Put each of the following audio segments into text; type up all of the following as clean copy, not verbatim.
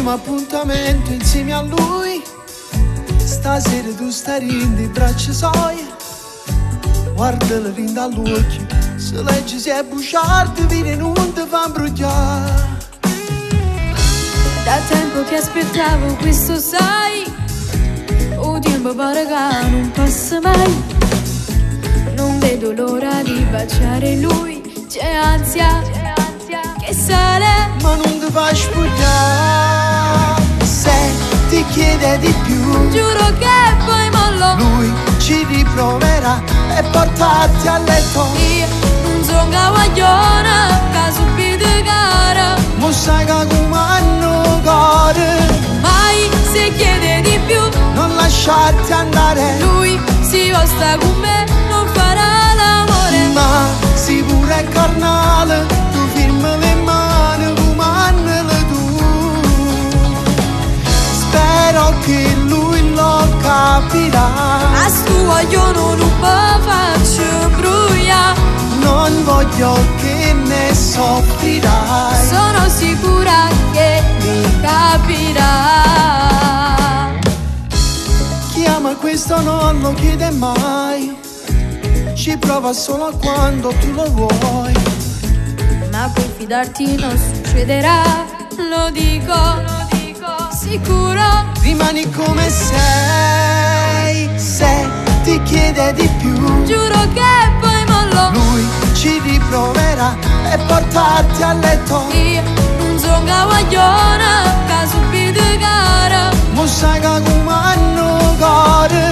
abbiamo appuntamento insieme a lui. Stasera tu stai rindo i braccia suoi. Guardalo rindo all'occhio, se legge si è bruciato, viene non ti fa imbrugliare. Da tempo che aspettavo questo, sai, o tempo pare che non passa mai. Non vedo l'ora di baciare lui, c'è ansia che sale, ma non ti fa spogliare. Se ti chiede di più, giuro che poi mollo. Lui ci riproverà e portarti a letto. Io non sono cavagliona, che subito gara. Mo sai che comando cuore. Mai se chiede di più, non lasciarti andare. Lui si sta con me, non farà l'amore. Ma sicuro è carnale, tu firma le mani, comandalo tu. Spero che lui lo capirà. A sto voglio non mi faccio bruia. Non voglio che ne soffrirai. Sono sicura che mi capirà. Chi ama questo non lo chiede mai. Ci prova solo quando tu lo vuoi. Ma puoi fidarti, non succederà. Lo dico sicuro. Rimani come sei. Se ti chiede di più, giuro che poi mollo. Lui ci riproverà e portarti a letto. Io non sono cavagliona, che subito gara. Mo sai che comando cuore.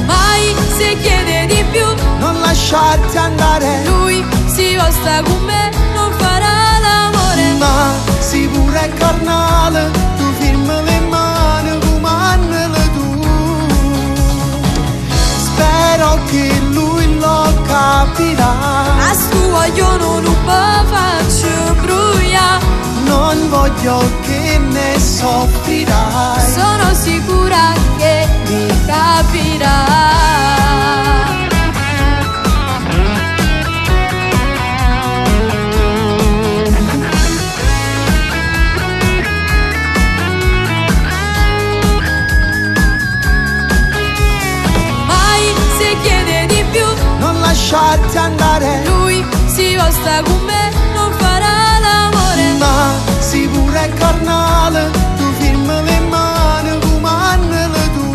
Mai se chiede di più, non lasciarti andare. Lui si sta con me, non farà l'amore. Ma sicuro è carnale, tu firma le mani, comandalo tu. Spero che lui lo capirà. A sto voglio non mi faccio bruia. Non voglio che ne soffrirai. Sono sicura che mi capirà. Lasciarti andare. Lui si sta con me, non farà l'amore. Ma sicuro è carnale, tu firma le mani, comandalo tu.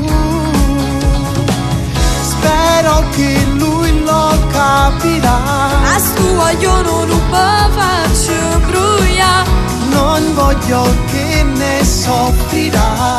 Spero che lui lo capirà. A sto voglio non mi faccio bruia. Non voglio che ne soffrirai.